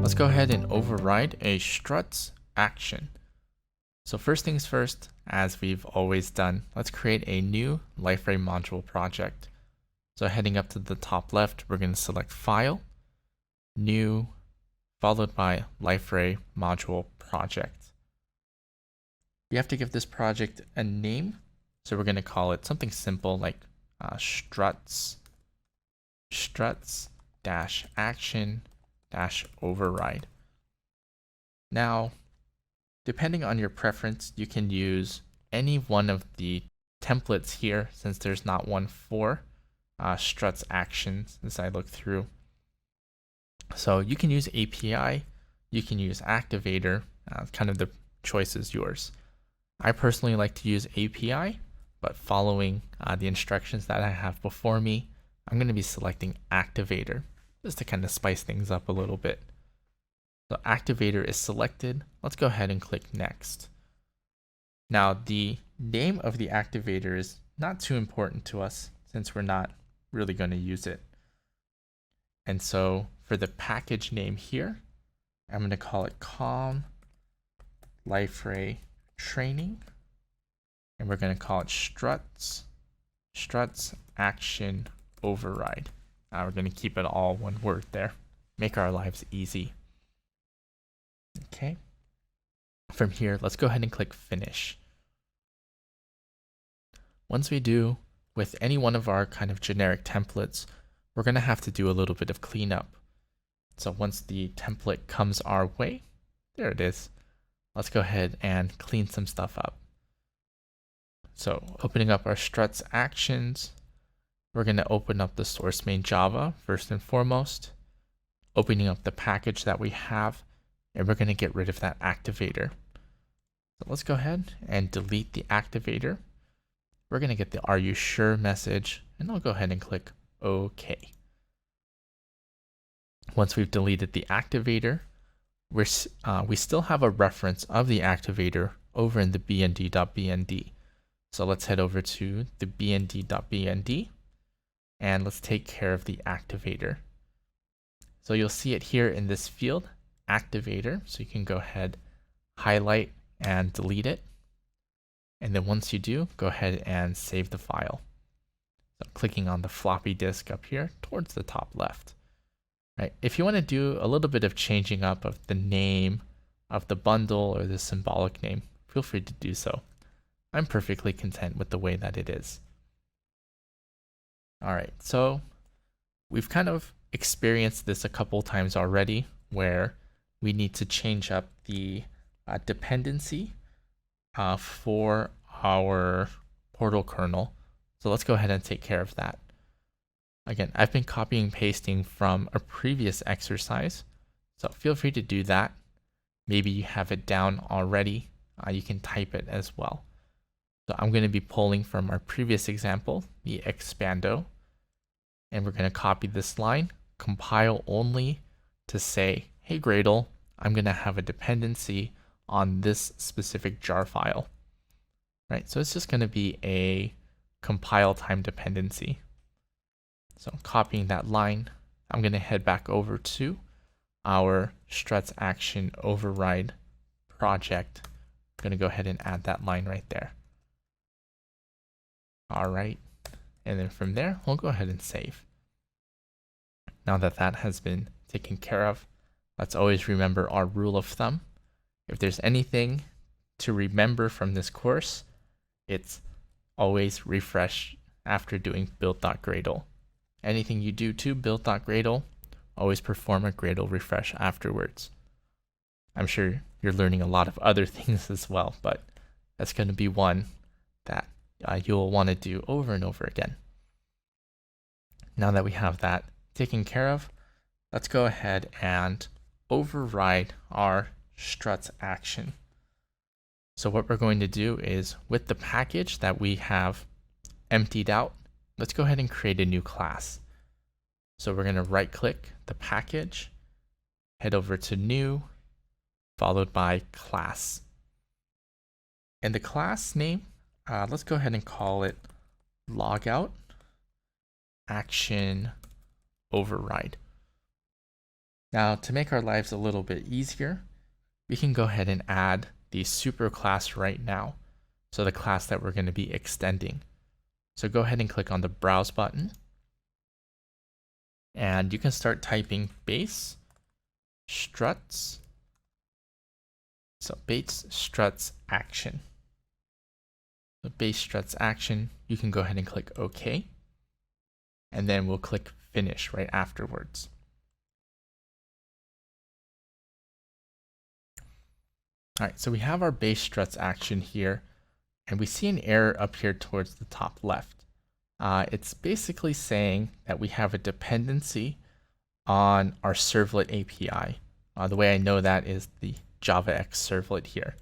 let's go ahead and override a struts action. So first things first, as we've always done, let's create a new Liferay module project. So heading up to the top left, we're going to select File, New, followed by Liferay module project. You have to give this project a name. So we're going to call it something simple like struts action override. Now, depending on your preference, you can use any one of the templates here, since there's not one for struts actions as I look through. So you can use API, you can use activator, kind of the choice is yours. I personally like to use API, but following the instructions that I have before me, I'm going to be selecting activator just to kind of spice things up a little bit. So activator is selected. Let's go ahead and click next. Now the name of the activator is not too important to us since we're not really going to use it. And so for the package name here, I'm going to call it COM Liferay Training. And we're going to call it struts action override. We're going to keep it all one word there. Make our lives easy. Okay. From here, let's go ahead and click finish. Once we do, with any one of our kind of generic templates, we're going to have to do a little bit of cleanup. So once the template comes our way, there it is. Let's go ahead and clean some stuff up. So opening up our struts actions, we're going to open up the source main Java first and foremost, opening up the package that we have, and we're going to get rid of that activator. So let's go ahead and delete the activator. We're going to get the "Are you sure?" message, and I'll go ahead and click OK. Once we've deleted the activator, we still have a reference of the activator over in the bnd.bnd. So let's head over to the bnd.bnd and let's take care of the activator. So you'll see it here in this field, activator. So you can go ahead, highlight and delete it. And then once you do, go ahead and save the file. So clicking on the floppy disk up here towards the top left. Right. If you want to do a little bit of changing up of the name of the bundle or the symbolic name, feel free to do so. I'm perfectly content with the way that it is. All right, so we've kind of experienced this a couple times already where we need to change up the dependency for our portal kernel. So let's go ahead and take care of that. Again, I've been copying and pasting from a previous exercise, so feel free to do that. Maybe you have it down already. You can type it as well. So I'm going to be pulling from our previous example, the expando, and we're going to copy this line, compile only to say, hey Gradle, I'm going to have a dependency on this specific jar file. Right, so it's just going to be a compile time dependency. So copying that line, I'm going to head back over to our struts action override project. I'm going to go ahead and add that line right there. All right, and then from there, we'll go ahead and save. Now that that has been taken care of, let's always remember our rule of thumb. If there's anything to remember from this course, it's always refresh after doing build.gradle. Anything you do to build.gradle, always perform a Gradle refresh afterwards. I'm sure you're learning a lot of other things as well, but that's going to be one that you'll want to do over and over again. Now that we have that taken care of, let's go ahead and override our struts action. So what we're going to do is, with the package that we have emptied out, let's go ahead and create a new class. So we're going to right click the package, head over to new, followed by class. And the class name, let's go ahead and call it logout action override. Now, to make our lives a little bit easier, we can go ahead and add the super class right now. So the class that we're going to be extending. So go ahead and click on the Browse button. And you can start typing base struts. So base struts action. The base struts action, you can go ahead and click OK. And then we'll click finish right afterwards. All right, so we have our base struts action here, and we see an error up here towards the top left. It's basically saying that we have a dependency on our servlet API. The way I know that is the JavaX servlet here.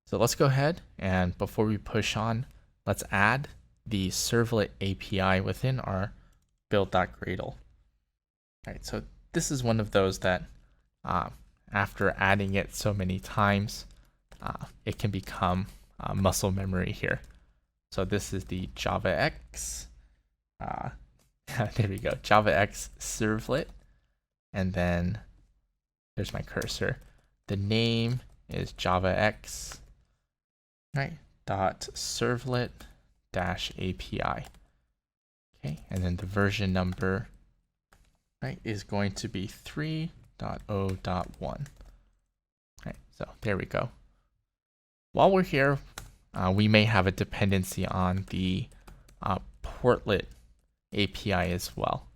So let's go ahead, and before we push on, let's add the servlet API within our build.gradle. All right, so this is one of those that after adding it so many times, it can become muscle memory here. So this is the JavaX, there we go, JavaX servlet, and then there's my cursor. The name is JavaX, right? .servlet -API. Okay, and then the version number, right, is going to be 3.0.1. Right, so there we go. While we're here, we may have a dependency on the portlet API as well.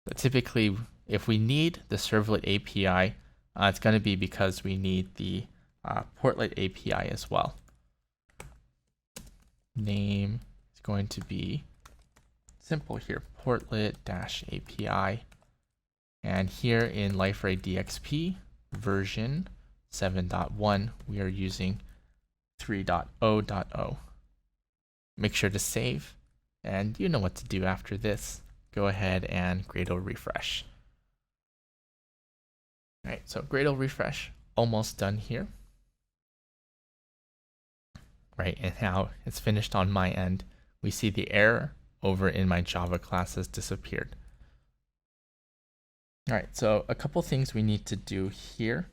So typically, if we need the servlet API, it's going to be because we need the portlet API as well. Name is going to be simple here, portlet -API. And here in Liferay DXP version 7.1, we are using 3.0.0. Make sure to save, and you know what to do after this. Go ahead and Gradle refresh. All right, so Gradle refresh, almost done here. Right, and now it's finished on my end. We see the error over in my Java class has disappeared. All right, so a couple things we need to do here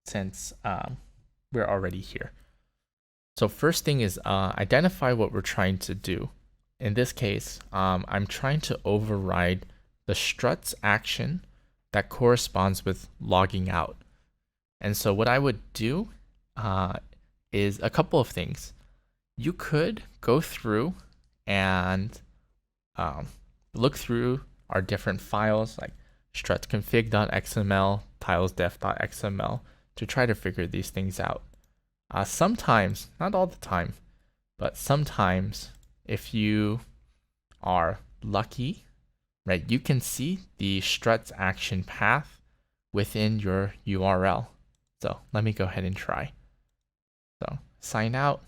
since we're already here. So first thing is identify what we're trying to do. In this case, I'm trying to override the struts action that corresponds with logging out. And so what I would do is a couple of things. You could go through and look through our different files like strutsconfig.xml, tilesdef.xml to try to figure these things out. Sometimes, not all the time, but sometimes if you are lucky, right, you can see the struts action path within your URL. So let me go ahead and try. So sign out,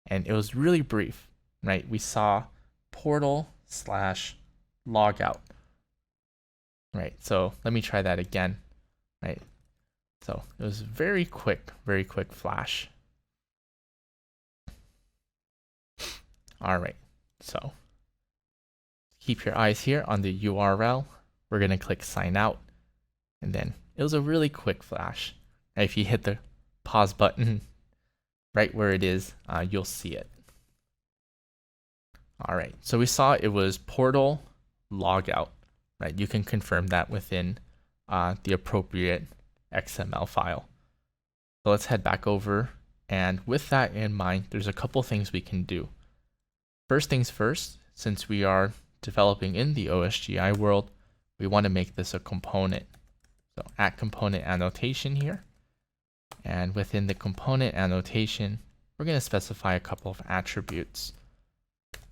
and it was really brief, right? We saw portal/logout, right? So let me try that again, right? So it was very quick flash. All right, so keep your eyes here on the URL. We're gonna click sign out, and then it was a really quick flash. And if you hit the pause button right where it is, you'll see it. All right, so we saw it was portal logout, right? You can confirm that within the appropriate XML file. So let's head back over, and with that in mind, there's a couple things we can do. First things first, since we are developing in the OSGI world, we want to make this a component. So at component annotation here, and within the component annotation, we're going to specify a couple of attributes.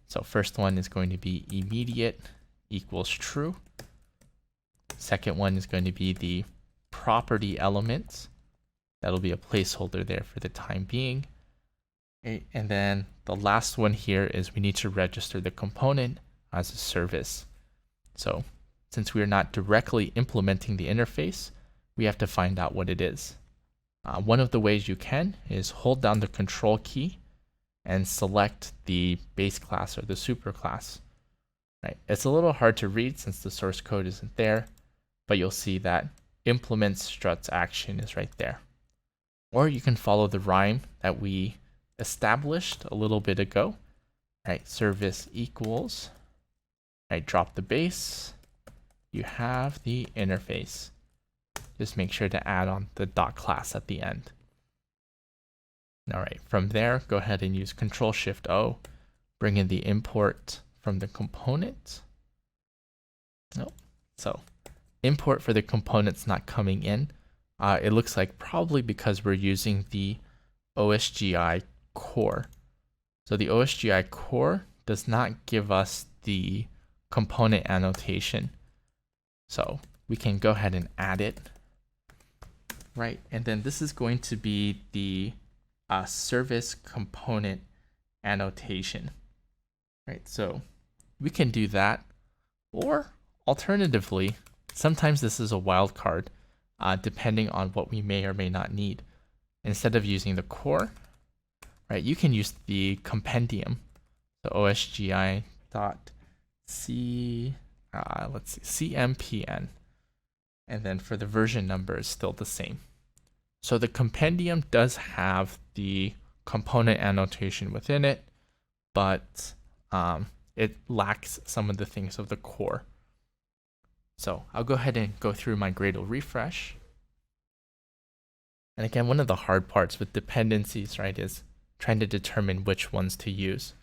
So first one is going to be immediate equals true. Second one is going to be the property elements. That'll be a placeholder there for the time being. Okay, and then the last one here is we need to register the component as a service. So since we are not directly implementing the interface, we have to find out what it is. One of the ways you can is hold down the control key and select the base class or the super class. Right? It's a little hard to read since the source code isn't there, but you'll see that implement struts action is right there. Or you can follow the rhyme that we established a little bit ago, right? Service equals, right? Drop the base. You have the interface. Just make sure to add on the dot class at the end. All right, from there, go ahead and use Control-Shift-O, bring in the import from the component. Nope. So import for the component's not coming in. It looks like probably because we're using the OSGI core. So the OSGI core does not give us the component annotation. So we can go ahead and add it, right? And then this is going to be the service component annotation, right? So we can do that, or alternatively, sometimes this is a wildcard, depending on what we may or may not need. Instead of using the core, right, you can use the compendium. So OSGI dot CMPN, and then for the version number is still the same. So the compendium does have the component annotation within it, but it lacks some of the things of the core. So I'll go ahead and go through my Gradle refresh. And again, one of the hard parts with dependencies, right, is trying to determine which ones to use.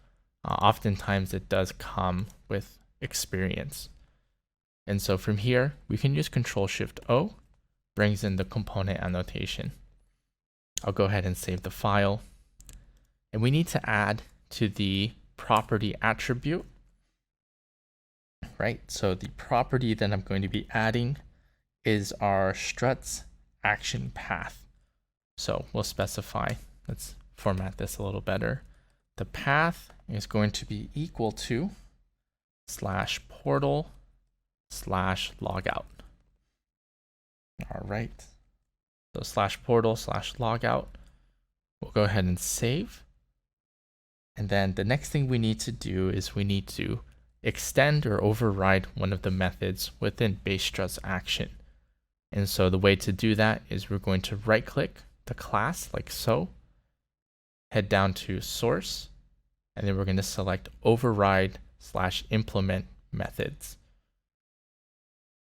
Oftentimes it does come with experience. And so from here, we can use Control-Shift-O, brings in the component annotation. I'll go ahead and save the file. And we need to add to the property attribute, right? So the property that I'm going to be adding is our struts action path. So we'll specify, let's format this a little better. The path is going to be equal to /portal/logout. All right. So /portal/logout. We'll go ahead and save. And then the next thing we need to do is we need to extend or override one of the methods within base struts action. And so the way to do that is we're going to right click the class like so, head down to source, and then we're going to select override/implement methods.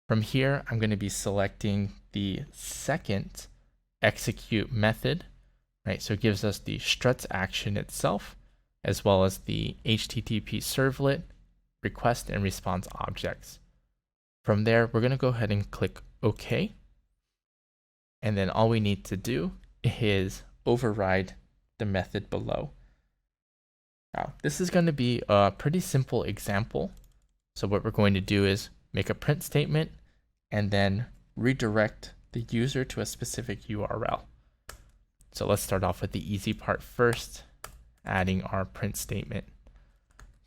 From here, I'm going to be selecting the second execute method, right? So it gives us the struts action itself, as well as the HTTP servlet, request and response objects. From there, we're going to go ahead and click OK. And then all we need to do is override the method below. Now, this is going to be a pretty simple example. So what we're going to do is make a print statement and then redirect the user to a specific URL. So let's start off with the easy part first, adding our print statement.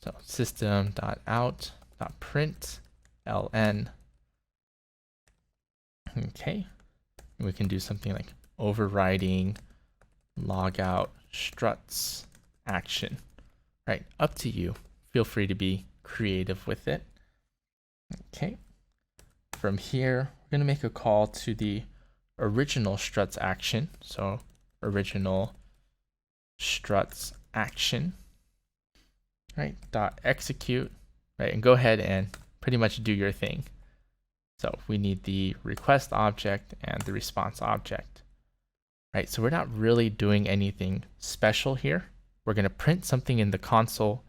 So system.out.println. Okay, and we can do something like overriding logout struts action. Right, up to you. Feel free to be creative with it. Okay, from here, we're going to make a call to the original struts action. So original struts action, right, dot execute, right, and go ahead and pretty much do your thing. So we need the request object and the response object, right? So we're not really doing anything special here. We're going to print something in the console,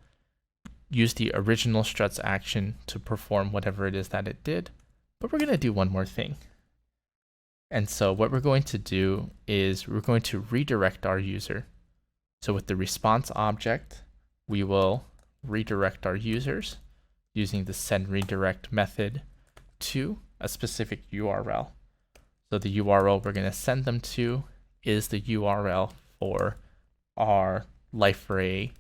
use the original struts action to perform whatever it is that it did, but we're going to do one more thing. And so what we're going to do is we're going to redirect our user. So with the response object, we will redirect our users using the sendRedirect method to a specific URL. So the URL we're going to send them to is the URL for our Liferay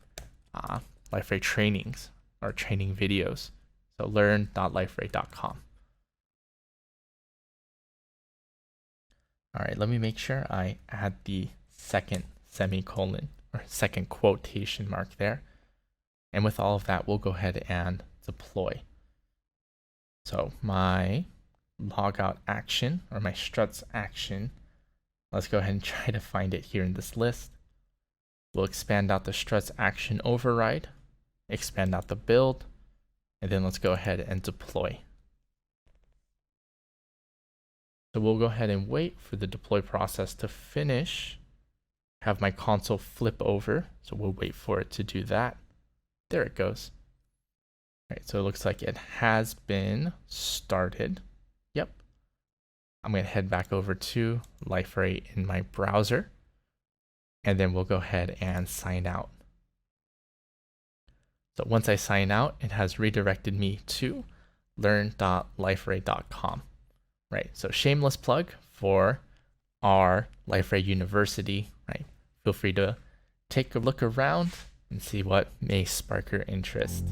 trainings or training videos. So learn.liferay.com. All right, let me make sure I add the second semicolon or second quotation mark there. And with all of that, we'll go ahead and deploy. So my logout action or my struts action. Let's go ahead and try to find it here in this list. We'll expand out the struts action override, expand out the build, and then let's go ahead and deploy. So we'll go ahead and wait for the deploy process to finish. Have my console flip over, so we'll wait for it to do that. There it goes. All right, so it looks like it has been started. Yep. I'm going to head back over to Liferay in my browser, and then we'll go ahead and sign out. So once I sign out, it has redirected me to learn.liferay.com. Right, so shameless plug for our Liferay University, right? Feel free to take a look around and see what may spark your interest.